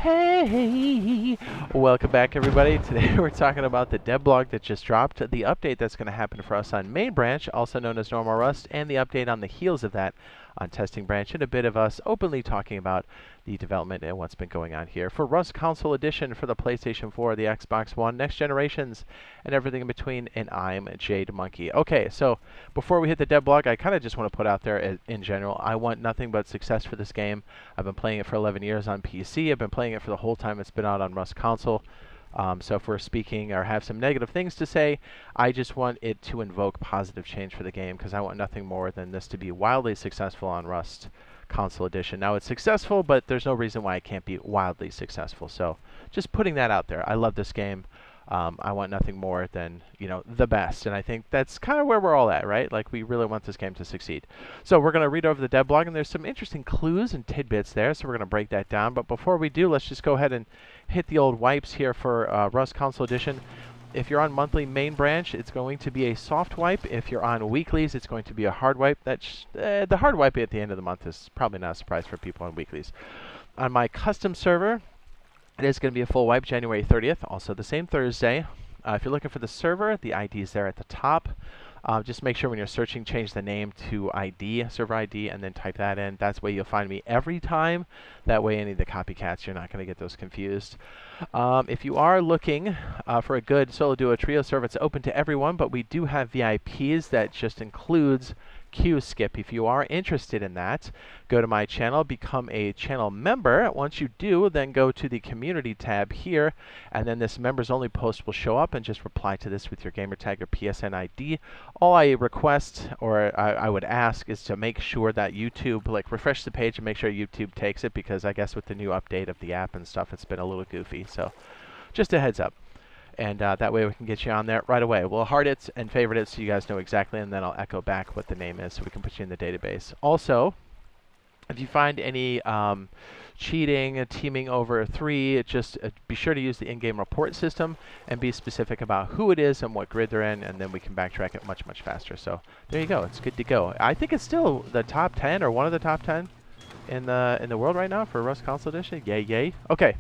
Hey! Welcome back, everybody. Today we're talking about the devblog that just dropped, the update that's going to happen for us on main branch, also known as normal Rust, and the update on the heels of that on testing branch, and a bit of us openly talking about the development and what's been going on here for Rust Console Edition for the PlayStation 4, the Xbox One, next generations, and everything in between, and I'm Jade Monkey. Okay, so before we hit the devblog, I kind of just want to put out there in general, I want nothing but success for this game. I've been playing it for 11 years on PC. I've been playing it for the whole time it's been out on Rust Console. So if we're speaking or have some negative things to say, I just want it to invoke positive change for the game, because I want nothing more than this to be wildly successful on Rust Console Edition. Now, it's successful, but there's no reason why it can't be wildly successful. So just putting that out there. I love this game. I want nothing more than, you know, the best. And I think that's kind of where we're all at, right? Like, we really want this game to succeed. So we're going to read over the devblog, and there's some interesting clues and tidbits there, so we're going to break that down. But before we do, let's just go ahead and hit the old wipes here for Rust Console Edition. If you're on monthly main branch, it's going to be a soft wipe. If you're on weeklies, it's going to be a hard wipe. That's the hard wipe at the end of the month is probably not a surprise for people on weeklies. On my custom server, it is going to be a full wipe January 30th, also the same Thursday. If you're looking for the server, the ID is there at the top. Just make sure when you're searching, change the name to ID, server ID, and then type that in. That's the way you'll find me every time. That way any of the copycats, you're not going to get those confused. If you are looking for a good solo duo trio server, it's open to everyone, but we do have VIPs that just includes queue skip. If you are interested in that, go to my channel, become a channel member. Once you do, then go to the community tab here, and then this members only post will show up, and just reply to this with your gamertag or PSN ID. All I request, or I would ask, is to make sure that YouTube, like, refresh the page and make sure YouTube takes it, because I guess with the new update of the app and stuff, it's been a little goofy. So just a heads up. And that way we can get you on there right away. We'll heart it and favorite it so you guys know exactly, and then I'll echo back what the name is so we can put you in the database. Also, if you find any cheating, teaming over 3, just be sure to use the in-game report system and be specific about who it is and what grid they're in, and then we can backtrack it much, much faster. So there you go. It's good to go. I think it's still the top 10 or one of the top 10 in the world right now for Rust Console Edition. Yay, yay. Okay.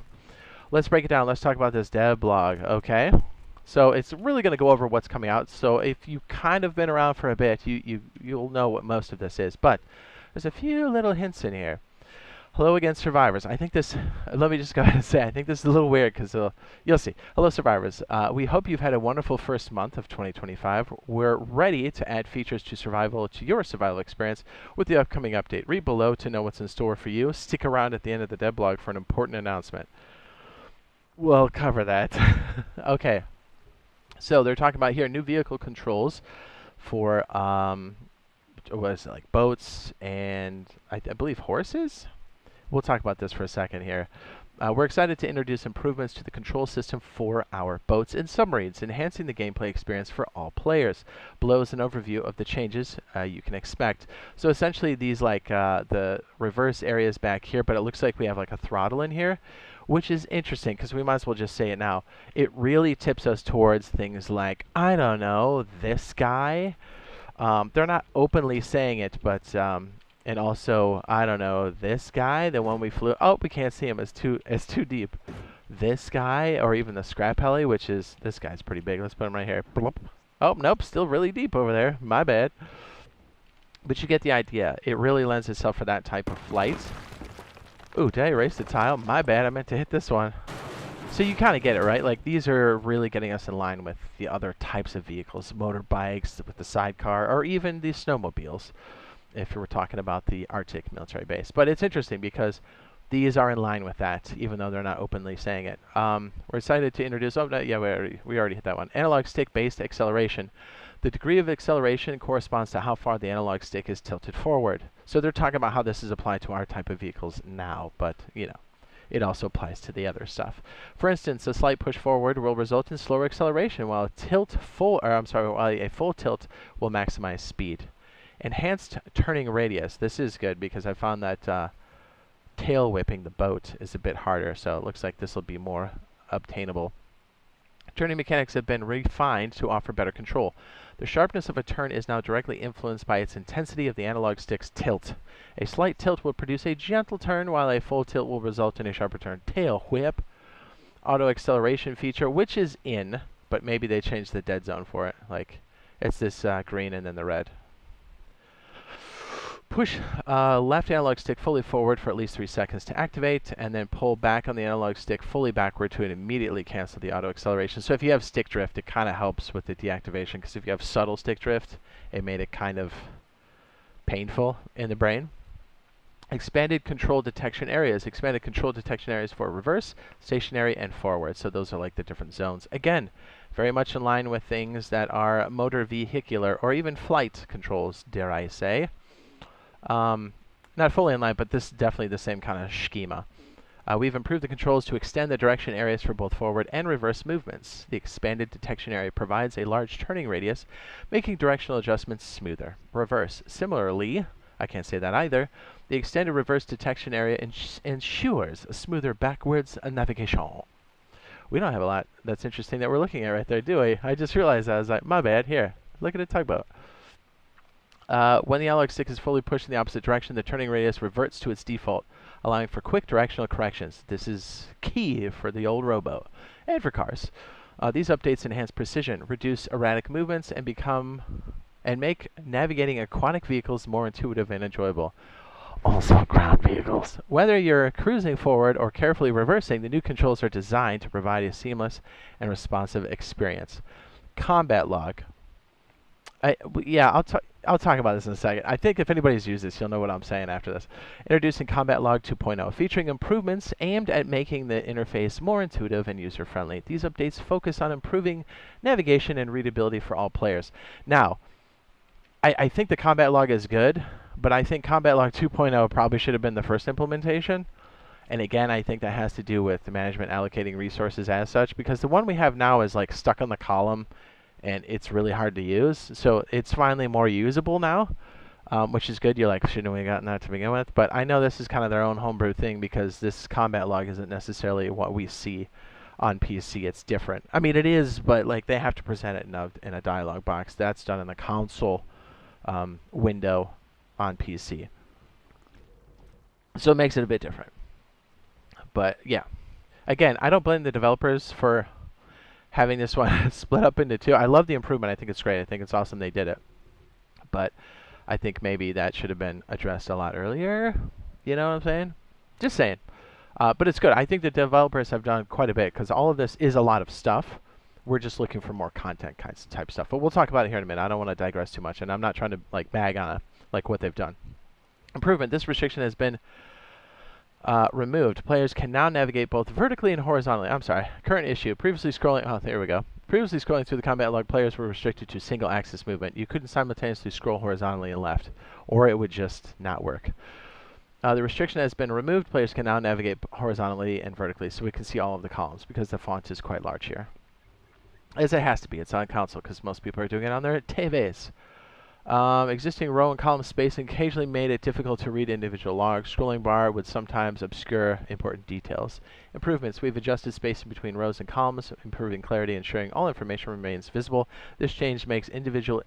Let's break it down. Let's talk about this devblog, okay? So it's really going to go over what's coming out. So if you kind of been around for a bit, you'll know what most of this is. But there's a few little hints in here. Hello again, survivors. I think this, let me just go ahead and say, I think this is a little weird because you'll see. Hello, survivors. We hope you've had a wonderful first month of 2025. We're ready to add features to your survival experience with the upcoming update. Read below to know what's in store for you. Stick around at the end of the devblog for an important announcement. We'll cover that. Okay. So they're talking about here new vehicle controls for what is it, like boats and I believe horses? We'll talk about this for a second here. We're excited to introduce improvements to the control system for our boats and submarines, enhancing the gameplay experience for all players. Below is an overview of the changes you can expect. So essentially these like the reverse areas back here, but it looks like we have like a throttle in here, which is interesting because we might as well just say it now. It really tips us towards things like, I don't know, this guy. They're not openly saying it, but and also, I don't know, this guy, the one we flew. Oh, we can't see him. It's too deep. This guy, or even the scrap heli, which is, this guy's pretty big. Let's put him right here. Oh, nope, still really deep over there. My bad. But you get the idea. It really lends itself for that type of flight. Ooh, did I erase the tile? My bad, I meant to hit this one. So you kind of get it, right? Like, these are really getting us in line with the other types of vehicles, motorbikes with the sidecar, or even the snowmobiles, if you were talking about the Arctic military base. But it's interesting because these are in line with that, even though they're not openly saying it. We're excited to introduce, oh, no, yeah, we already hit that one. Analog stick-based acceleration. The degree of acceleration corresponds to how far the analog stick is tilted forward. So they're talking about how this is applied to our type of vehicles now, but, you know, it also applies to the other stuff. For instance, a slight push forward will result in slower acceleration, while a full tilt will maximize speed. Enhanced turning radius. This is good because I found that tail whipping the boat is a bit harder, so it looks like this will be more obtainable. Turning mechanics have been refined to offer better control. The sharpness of a turn is now directly influenced by its intensity of the analog stick's tilt. A slight tilt will produce a gentle turn, while a full tilt will result in a sharper turn. Tail whip. Auto acceleration feature, which is in, but maybe they changed the dead zone for it. Like, it's this green and then the red. Push left analog stick fully forward for at least 3 seconds to activate, and then pull back on the analog stick fully backward to immediately cancel the auto acceleration. So if you have stick drift, it kind of helps with the deactivation, because if you have subtle stick drift, it made it kind of painful in the brain. Expanded control detection areas. Expanded control detection areas for reverse, stationary, and forward. So those are like the different zones. Again, very much in line with things that are motor vehicular or even flight controls, dare I say. Not fully in line, but this is definitely the same kind of schema. We've improved the controls to extend the direction areas for both forward and reverse movements. The expanded detection area provides a large turning radius, making directional adjustments smoother. Reverse. Similarly, I can't say that either, the extended reverse detection area ensures a smoother backwards navigation. We don't have a lot that's interesting that we're looking at right there, do we? I just realized that. I was like, my bad. Here, look at a tugboat. When the analog stick is fully pushed in the opposite direction, the turning radius reverts to its default, allowing for quick directional corrections. This is key for the old rowboat and for cars. These updates enhance precision, reduce erratic movements, and make navigating aquatic vehicles more intuitive and enjoyable. Also ground vehicles. Whether you're cruising forward or carefully reversing, the new controls are designed to provide a seamless and responsive experience. Combat log. I'll talk about this in a second. I think if anybody's used this, you'll know what I'm saying after this. Introducing Combat Log 2.0, featuring improvements aimed at making the interface more intuitive and user-friendly. These updates focus on improving navigation and readability for all players. Now, I think the Combat Log is good, but I think Combat Log 2.0 probably should have been the first implementation. And again, I think that has to do with the management allocating resources as such, because the one we have now is like stuck on the column, and it's really hard to use. So it's finally more usable now, which is good. You're like, shouldn't we have gotten that to begin with? But I know this is kind of their own homebrew thing, because this combat log isn't necessarily what we see on PC. It's different. I mean, it is, but like they have to present it in a dialog box. That's done in the console window on PC. So it makes it a bit different. But yeah, again, I don't blame the developers for having this one split up into two. I love the improvement. I think it's great. I think it's awesome they did it. But I think maybe that should have been addressed a lot earlier. You know what I'm saying? Just saying. But it's good. I think the developers have done quite a bit, because all of this is a lot of stuff. We're just looking for more content type stuff. But we'll talk about it here in a minute. I don't want to digress too much, and I'm not trying to like bag on like what they've done. Improvement. This restriction has been removed. Players can now navigate both vertically and horizontally. I'm sorry. Current issue. Previously scrolling. Oh, there we go. Previously scrolling through the combat log, players were restricted to single-axis movement. You couldn't simultaneously scroll horizontally and left, or it would just not work. The restriction has been removed. Players can now navigate horizontally and vertically, so we can see all of the columns, because the font is quite large here. As it has to be. It's on console, because most people are doing it on their TVs. Existing row and column spacing occasionally made it difficult to read individual logs. Scrolling bar would sometimes obscure important details. Improvements. We've adjusted spacing between rows and columns, improving clarity, ensuring all information remains visible. This change makes individual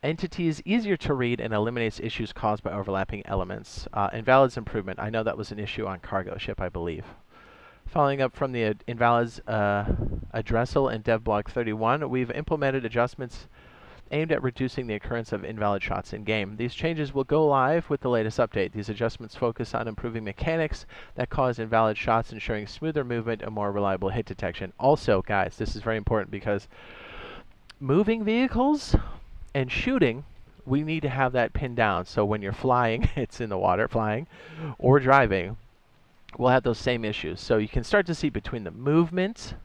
entities easier to read and eliminates issues caused by overlapping elements. Invalids improvement. I know that was an issue on cargo ship, I believe. Following up from the invalids addressal in Devblog 31, we've implemented adjustments aimed at reducing the occurrence of invalid shots in-game. These changes will go live with the latest update. These adjustments focus on improving mechanics that cause invalid shots, ensuring smoother movement and more reliable hit detection. Also, guys, this is very important, because moving vehicles and shooting, we need to have that pinned down. So when you're flying, it's in the water flying, or driving, we'll have those same issues. So you can start to see between the movement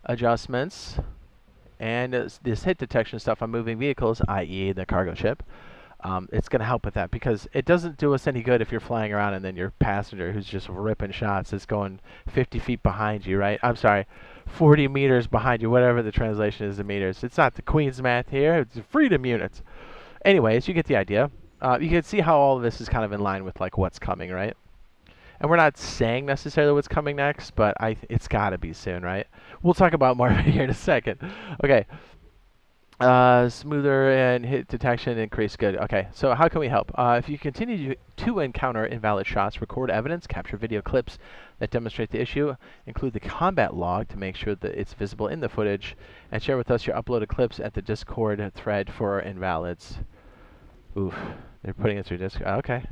adjustments and this hit detection stuff on moving vehicles, i.e. the cargo ship, it's going to help with that, because it doesn't do us any good if you're flying around and then your passenger who's just ripping shots is going 50 feet behind you, right? I'm sorry, 40 meters behind you, whatever the translation is in meters. It's not the Queen's math here, it's freedom units. Anyways, you get the idea. You can see how all of this is kind of in line with like what's coming, right? And we're not saying necessarily what's coming next, but it's got to be soon, right? We'll talk about more here in a second. Okay. Smoother and hit detection increase. Good. Okay, so how can we help? If you continue to encounter invalid shots, record evidence, capture video clips that demonstrate the issue, include the combat log to make sure that it's visible in the footage, and share with us your uploaded clips at the Discord thread for invalids. Oof, they're putting it through Discord. Okay.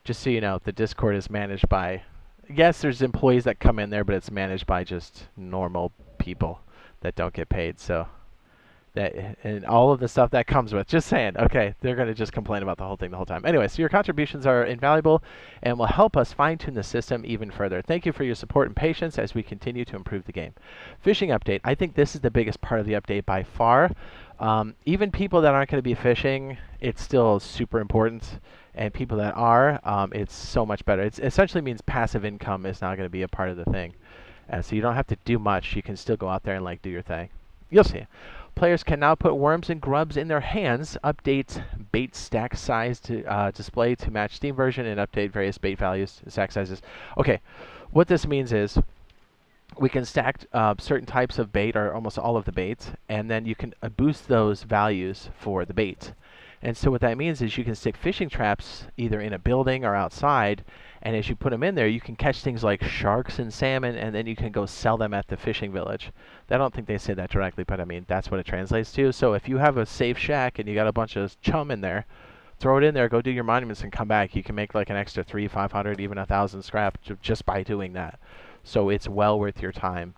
Just so you know, the Discord is managed by, yes, there's employees that come in there, but it's managed by just normal people that don't get paid, so. That and all of the stuff that comes with. Just saying. Okay, they're going to just complain about the whole thing the whole time. Anyway, so your contributions are invaluable and will help us fine-tune the system even further. Thank you for your support and patience as we continue to improve the game. Fishing update. I think this is the biggest part of the update by far. Even people that aren't going to be fishing, it's still super important. And people that are, it's so much better. It essentially means passive income is now going to be a part of the thing. So you don't have to do much. You can still go out there and like do your thing. You'll see. Players can now put worms and grubs in their hands, update bait stack size to display to match Steam version, and update various bait values, stack sizes. Okay, what this means is we can stack certain types of bait, or almost all of the baits, and then you can boost those values for the bait. And so what that means is you can stick fishing traps either in a building or outside, and as you put them in there, you can catch things like sharks and salmon, and then you can go sell them at the fishing village. I don't think they say that directly, but I mean, that's what it translates to. So if you have a safe shack and you got a bunch of chum in there, throw it in there, go do your monuments, and come back. You can make like an extra 300, 500, even 1,000 scrap just by doing that. So it's well worth your time.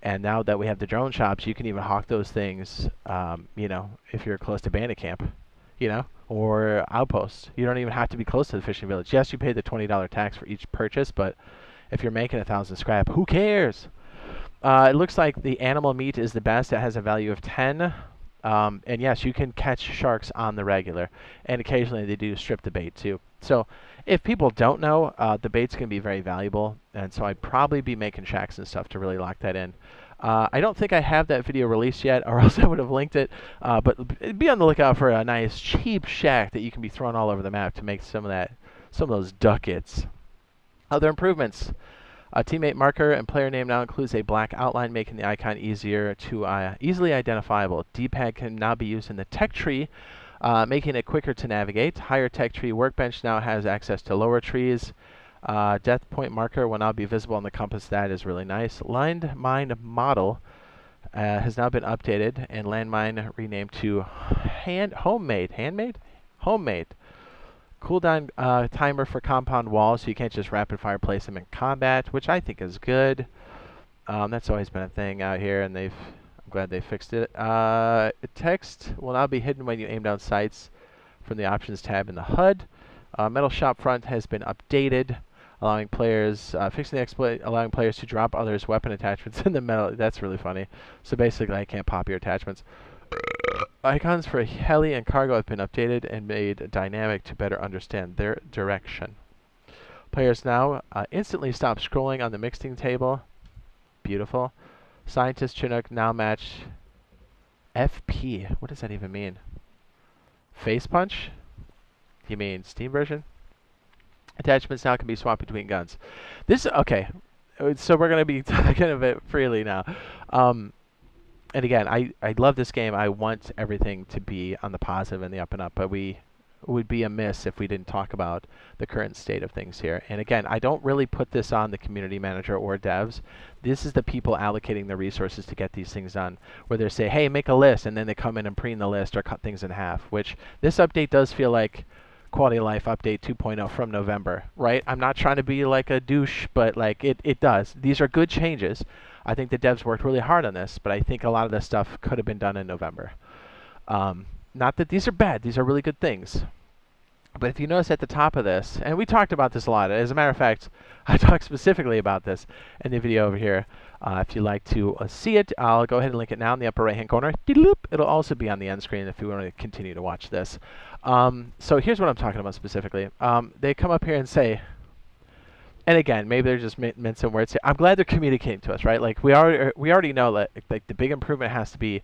And now that we have the drone shops, you can even hawk those things, you know, if you're close to bandit camp. You know, or outposts. You don't even have to be close to the fishing village. Yes, you pay the $20 tax for each purchase, but if you're making 1,000 scrap, who cares? It looks like the animal meat is the best. It has a value of 10. And yes, you can catch sharks on the regular. And occasionally they do strip the bait too. So if people don't know, the baits can be very valuable. And so I'd probably be making shacks and stuff to really lock that in. I don't think I have that video released yet, or else I would have linked it. But be on the lookout for a nice, cheap shack that you can be throwing all over the map to make some of those ducats. Other improvements. Teammate marker and player name now includes a black outline, making the icon easier to easily identifiable. D-pad can now be used in the tech tree, making it quicker to navigate. Higher tech tree workbench now has access to lower trees. Death point marker will now be visible on the compass. That is really nice. Landmine model has now been updated, and landmine renamed to homemade. Cooldown timer for compound walls, so you can't just rapid fire place them in combat, which I think is good. That's always been a thing out here, and I'm glad they fixed it. Text will now be hidden when you aim down sights from the options tab in the HUD. Metal shop front has been updated, allowing players fixing the exploit, allowing players to drop others' weapon attachments in the metal. That's really funny. So basically, I can't pop your attachments. Icons for heli and cargo have been updated and made dynamic to better understand their direction. Players now instantly stop scrolling on the mixing table. Beautiful. Scientist Chinook now match FP. What does that even mean? Face punch? You mean Steam version? Attachments now can be swapped between guns. Okay. So we're going to be talking of it freely now. And again, I love this game. I want everything to be on the positive and the up and up, but we would be amiss if we didn't talk about the current state of things here. And again, I don't really put this on the community manager or devs. This is the people allocating the resources to get these things done, where they say, hey, make a list, and then they come in and preen the list or cut things in half, which this update does feel like Quality of Life Update 2.0 from November, right? I'm not trying to be like a douche, but like it does. These are good changes. I think the devs worked really hard on this, but I think a lot of this stuff could have been done in November. Not that these are bad. These are really good things. But if you notice at the top of this, and we talked about this a lot. As a matter of fact, I talked specifically about this in the video over here. If you'd like to see it, I'll go ahead and link it now in the upper right-hand corner. It'll also be on the end screen if you want to continue to watch this. So here's what I'm talking about specifically. They come up here and say, and again, maybe they're just mincing words here. I'm glad they're communicating to us, right? Like we already know that like the big improvement has to be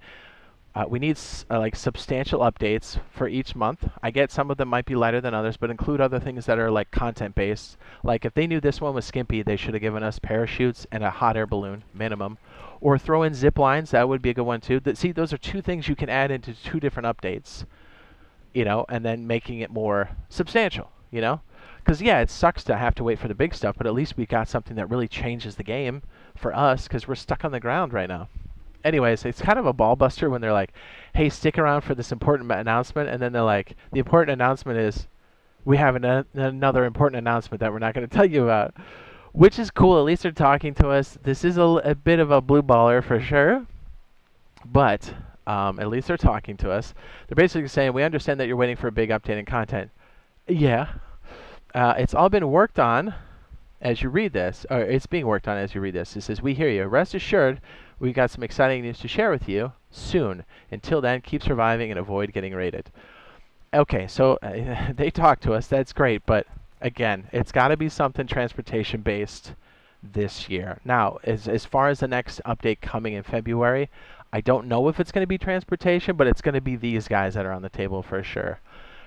We need like substantial updates for each month. I get some of them might be lighter than others, but include other things that are like content based. Like if they knew this one was skimpy, they should have given us parachutes and a hot air balloon minimum, or throw in zip lines. That would be a good one too. See, those are two things you can add into two different updates, you know, and then making it more substantial, you know. Because yeah, it sucks to have to wait for the big stuff, but at least we got something that really changes the game for us because we're stuck on the ground right now. Anyways, it's kind of a ball buster when they're like, hey, stick around for this important announcement, and then they're like, the important announcement is we have another important announcement that we're not going to tell you about, which is cool. At least they're talking to us. This is a bit of a blue baller for sure, but at least they're talking to us. They're basically saying, we understand that you're waiting for a big update in content. Yeah. It's all been worked on as you read this, or it's being worked on as you read this. It says, we hear you. Rest assured, we've got some exciting news to share with you soon. Until then, keep surviving and avoid getting raided. Okay, so they talk to us. That's great, but again, it's got to be something transportation-based this year. Now, as far as the next update coming in February, I don't know if it's going to be transportation, but it's going to be these guys that are on the table for sure.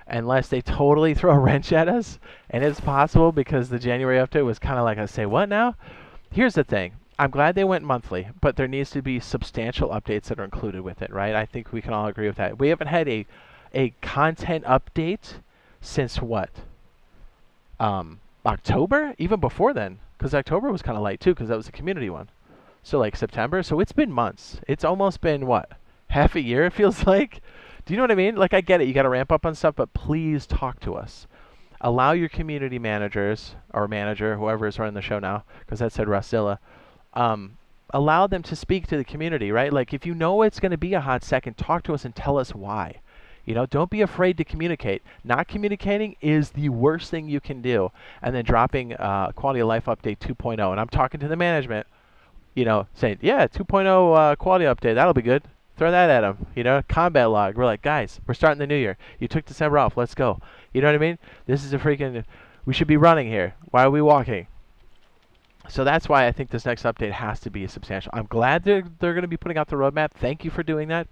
Unless they totally throw a wrench at us, and it's possible because the January update was kind of like, I say, what now? Here's the thing. I'm glad they went monthly, but there needs to be substantial updates that are included with it, right? I think we can all agree with that. We haven't had a content update since what? October? Even before then, because October was kind of light too, because that was a community one. So like September. So it's been months. It's almost been what? Half a year, it feels like. Do you know what I mean? Like, I get it. You got to ramp up on stuff, but please talk to us. Allow your community managers or manager, whoever is running the show now, because that said Rustilla, allow them to speak to the community, right? Like, if you know it's going to be a hot second, talk to us and tell us why. You know, don't be afraid to communicate. Not communicating is the worst thing you can do. And then dropping Quality of Life Update 2.0. And I'm talking to the management, you know, saying, yeah, 2.0 quality update, that'll be good. Throw that at them, you know, combat log. We're like, guys, we're starting the new year. You took December off. Let's go. You know what I mean? This is a freaking, we should be running here. Why are we walking? So that's why I think this next update has to be substantial. I'm glad they're going to be putting out the roadmap. Thank you for doing that.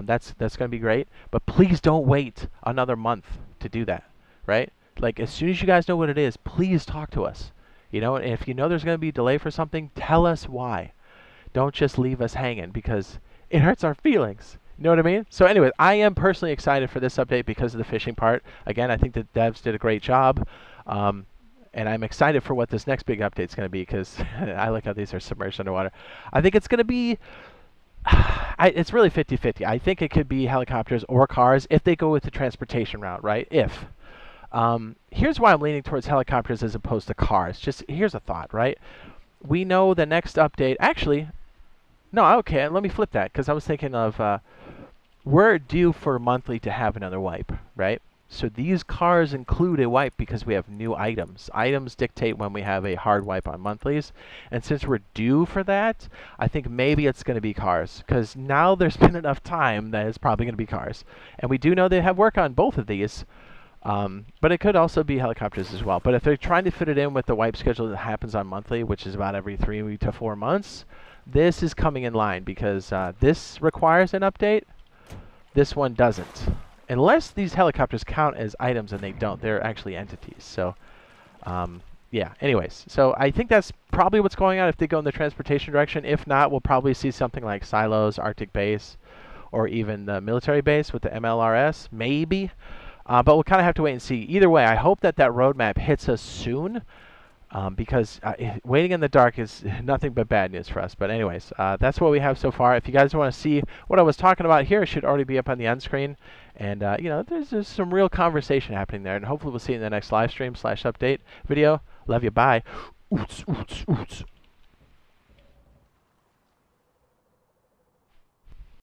That's going to be great. But please don't wait another month to do that, right? Like, as soon as you guys know what it is, please talk to us. You know, and if you know there's going to be a delay for something, tell us why. Don't just leave us hanging because it hurts our feelings. You know what I mean? So anyways, I am personally excited for this update because of the fishing part. Again, I think the devs did a great job. And I'm excited for what this next big update is going to be because I like how these are submerged underwater. I think it's going to be, it's really 50-50. I think it could be helicopters or cars if they go with the transportation route, right? If. Here's why I'm leaning towards helicopters as opposed to cars. Just here's a thought, right? We know the next update, actually, no, okay, let me flip that, because I was thinking of, we're due for monthly to have another wipe, right? So these cars include a wipe because we have new items. Items dictate when we have a hard wipe on monthlies. And since we're due for that, I think maybe it's going to be cars, because now there's been enough time that it's probably going to be cars. And we do know they have work on both of these, but it could also be helicopters as well. But if they're trying to fit it in with the wipe schedule that happens on monthly, which is about every 3 to 4 months, this is coming in line because this requires an update. This one doesn't. Unless these helicopters count as items, and they don't. They're actually entities. So, yeah. Anyways, so I think that's probably what's going on if they go in the transportation direction. If not, we'll probably see something like silos, Arctic base, or even the military base with the MLRS, maybe. But we'll kind of have to wait and see. Either way, I hope that that roadmap hits us soon. Because waiting in the dark is nothing but bad news for us. But anyways, that's what we have so far. If you guys want to see what I was talking about here, it should already be up on the end screen. And, you know, there's some real conversation happening there. And hopefully we'll see you in the next live stream /update video. Love you. Bye. Oots, oots, oots.